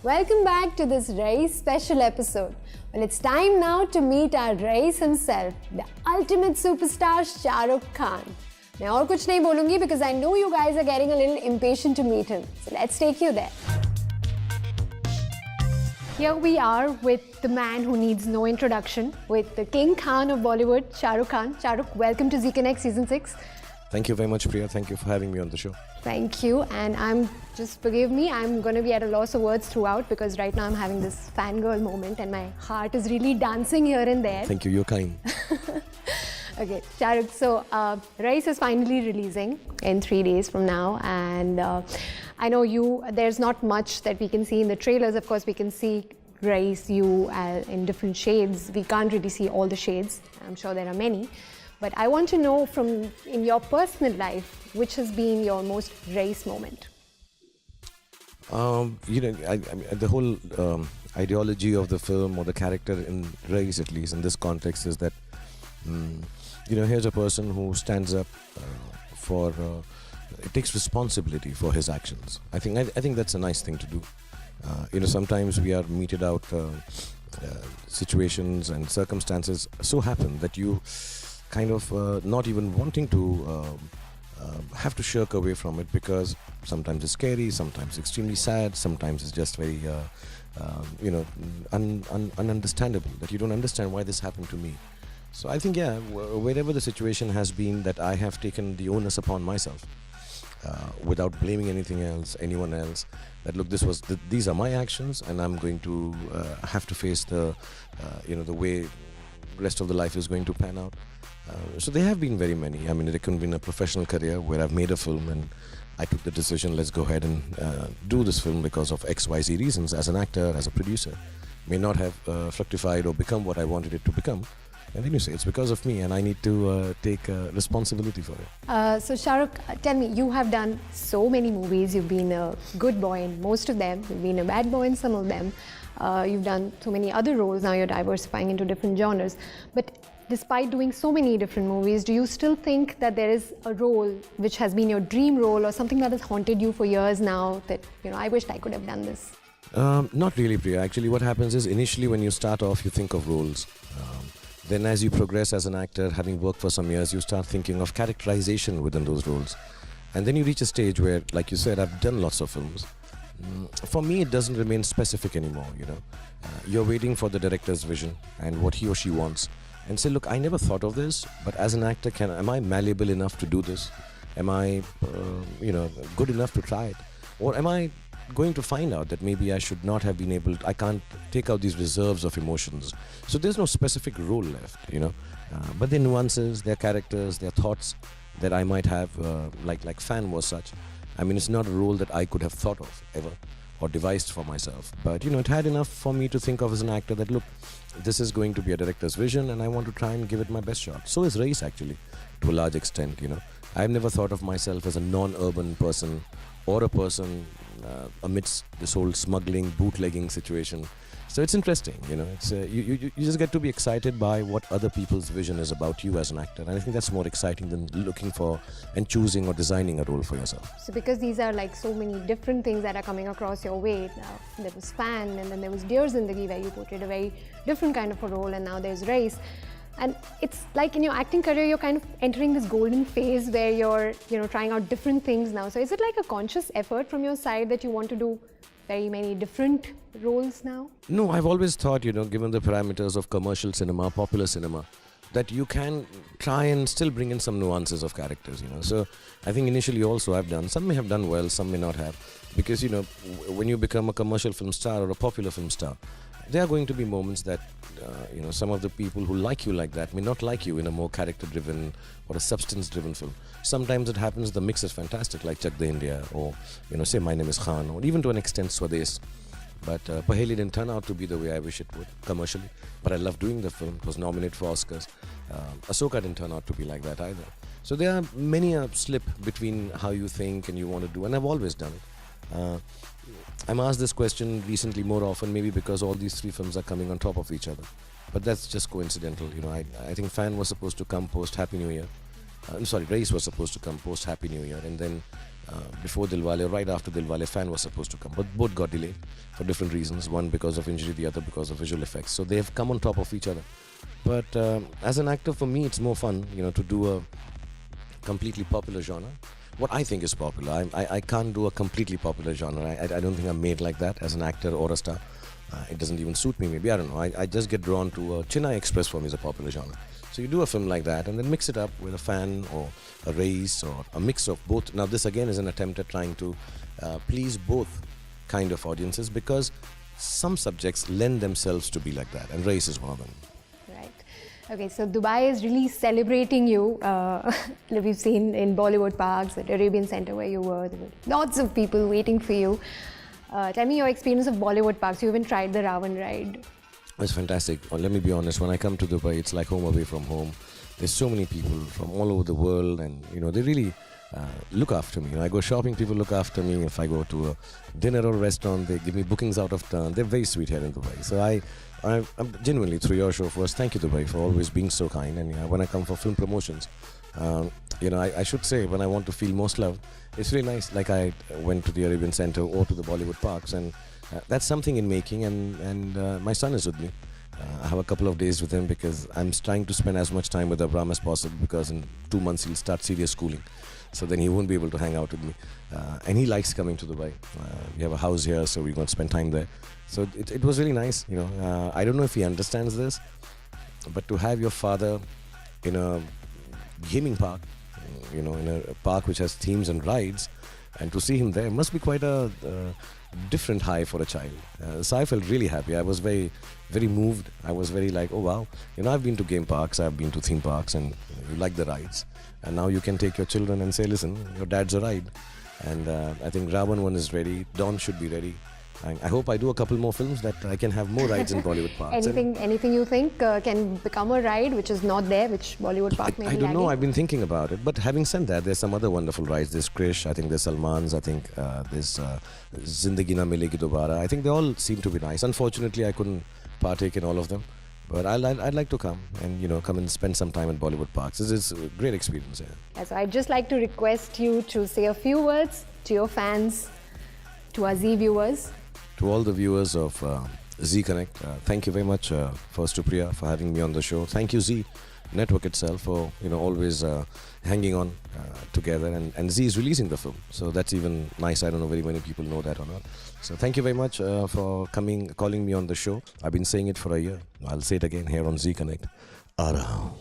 Welcome back to this Raees special episode. Well, it's time now to meet our Raees himself, the ultimate superstar Shah Rukh Khan. मैं और कुछ नहीं बोलूँगी because I know you guys are getting a little impatient to meet him. So let's take you there. Here we are with the man who needs no introduction, with the King Khan of Bollywood, Shah Rukh Khan. Shah Rukh, welcome to Z Connect Season 6. Thank you very much, Priya. Thank you for having me on the show. Thank you, and forgive me, I'm going to be at a loss of words throughout because right now I'm having this fangirl moment and my heart is really dancing here and there. Thank you, you're kind. Okay, Shah Rukh, so Raees is finally releasing in 3 days from now, and I know there's not much that we can see in the trailers. Of course, we can see Raees, you in different shades. We can't really see all the shades. I'm sure there are many. But I want to know in your personal life, which has been your most Raees moment? The whole ideology of the film or the character in Raees, at least in this context, is that, here's a person who stands up it takes responsibility for his actions. I think that's a nice thing to do. Sometimes we are meted out situations and circumstances so happen that you kind of not even wanting to have to shirk away from it, because sometimes it's scary, sometimes extremely sad, sometimes it's just very ununderstandable, that you don't understand why this happened to me. So I think, wherever the situation has been, that I have taken the onus upon myself without blaming anyone else, that look, these are my actions and I'm going to have to face the way rest of the life is going to pan out. So there have been very many. I mean, it could have been a professional career where I've made a film and I took the decision, let's go ahead and do this film because of XYZ reasons, as an actor, as a producer. May not have fructified or become what I wanted it to become. And then you say, it's because of me and I need to take responsibility for it. So Shah Rukh, tell me, you have done so many movies. You've been a good boy in most of them. You've been a bad boy in some of them. You've done so many other roles. Now you're diversifying into different genres. But despite doing so many different movies, do you still think that there is a role which has been your dream role or something that has haunted you for years now that, I wished I could have done this? Not really, Priya. Actually, what happens is initially when you start off, you think of roles. Then as you progress as an actor, having worked for some years, you start thinking of characterization within those roles. And then you reach a stage where, like you said, I've done lots of films. For me, it doesn't remain specific anymore, You're waiting for the director's vision and what he or she wants. And say, look, I never thought of this, but as an actor, am I malleable enough to do this? Am I, good enough to try it? Or am I going to find out that maybe I should not have been able I can't take out these reserves of emotions. So there's no specific role left, but there are nuances, there are characters, there are thoughts that I might have, like Fan was such. I mean, it's not a role that I could have thought of ever or devised for myself. But, it had enough for me to think of as an actor that, look, this is going to be a director's vision and I want to try and give it my best shot. So is Raees, actually, to a large extent, I've never thought of myself as a non-urban person or a person amidst this whole smuggling, bootlegging situation. So it's interesting, It's you just get to be excited by what other people's vision is about you as an actor, and I think that's more exciting than looking for and choosing or designing a role for yourself. So because these are like so many different things that are coming across your way, now there was Fan, and then there was Dear Zindagi, where you portrayed a very different kind of a role, and now there's Raees. And it's like in your acting career, you're kind of entering this golden phase where you're, trying out different things now. So is it like a conscious effort from your side that you want to do very many different roles now? No, I've always thought, given the parameters of commercial cinema, popular cinema, that you can try and still bring in some nuances of characters, So I think initially also I've done, some may have done well, some may not have. Because, when you become a commercial film star or a popular film star, there are going to be moments that, some of the people who like you like that may not like you in a more character-driven or a substance-driven film. Sometimes it happens, the mix is fantastic, like Chak De India, or, say My Name is Khan, or even to an extent Swades. But Paheli didn't turn out to be the way I wish it would, commercially. But I love doing the film. It was nominated for Oscars. Ahsoka didn't turn out to be like that either. So there are many a slip between how you think and you want to do, and I've always done it. I'm asked this question recently more often, maybe because all these three films are coming on top of each other. But that's just coincidental, I think Fan was supposed to come post Happy New Year. Raees was supposed to come post Happy New Year, and then before Dilwale, right after Dilwale, Fan was supposed to come, but both got delayed for different reasons. One because of injury, the other because of visual effects. So they have come on top of each other. But as an actor, for me, it's more fun, to do a completely popular genre. What I think is popular. I can't do a completely popular genre. I don't think I'm made like that as an actor or a star. It doesn't even suit me, maybe. I don't know. I just get drawn to Chennai Express for me is a popular genre. So you do a film like that and then mix it up with a Fan or a Raees or a mix of both. Now this again is an attempt at trying to please both kind of audiences, because some subjects lend themselves to be like that, and Raees is one of them. Right. Okay, so Dubai is really celebrating you. We've seen in Bollywood parks, at Arabian Center where you were, there were lots of people waiting for you. Tell me your experience of Bollywood parks. You even tried the Ravan ride. It's fantastic. Let me be honest, when I come to Dubai, it's like home away from home. There's so many people from all over the world, and they really look after me. I go shopping, people look after me. If I go to a dinner or restaurant, they give me bookings out of town. They're very sweet here in Dubai. So I'm genuinely, through your show first, thank you Dubai for always being so kind. And when I come for film promotions, I should say, when I want to feel most loved, it's really nice. Like I went to the Arabian Center or to the Bollywood parks, and that's something in making. And my son is with me. I have a couple of days with him because I'm trying to spend as much time with Abram as possible, because in 2 months he'll start serious schooling. So then he won't be able to hang out with me. And he likes coming to Dubai. We have a house here, so we're going to spend time there. So it was really nice. I don't know if he understands this, but to have your father in a gaming park, in a park which has themes and rides, and to see him there must be quite a different high for a child. So I felt really happy. I was very, very moved. I was very like, oh wow, I've been to game parks, I've been to theme parks, and you like the rides. And now you can take your children and say, listen, your dad's a ride. And I think Ravan one is ready. Dawn should be ready. I hope I do a couple more films that I can have more rides in Bollywood parks. Anything you think can become a ride which is not there, which Bollywood park may be I don't know. lagging? I've been thinking about it. But having said that, there's some other wonderful rides. There's Krish. I think there's Salman's. I think there's Zindagi Na Milegi Dobara. I think they all seem to be nice. Unfortunately, I couldn't partake in all of them. But I'd like to come and come and spend some time in Bollywood parks. It's a great experience. Yeah. So I'd just like to request you to say a few words to your fans, to our Z viewers. To all the viewers of Z Connect, thank you very much first to Priya for having me on the show. Thank you Z Network itself for always hanging on together, and Z is releasing the film, so that's even nice. I don't know very many people know that or not. So thank you very much for calling me on the show. I've been saying it for a year. I'll say it again here on Z Connect. Aarao.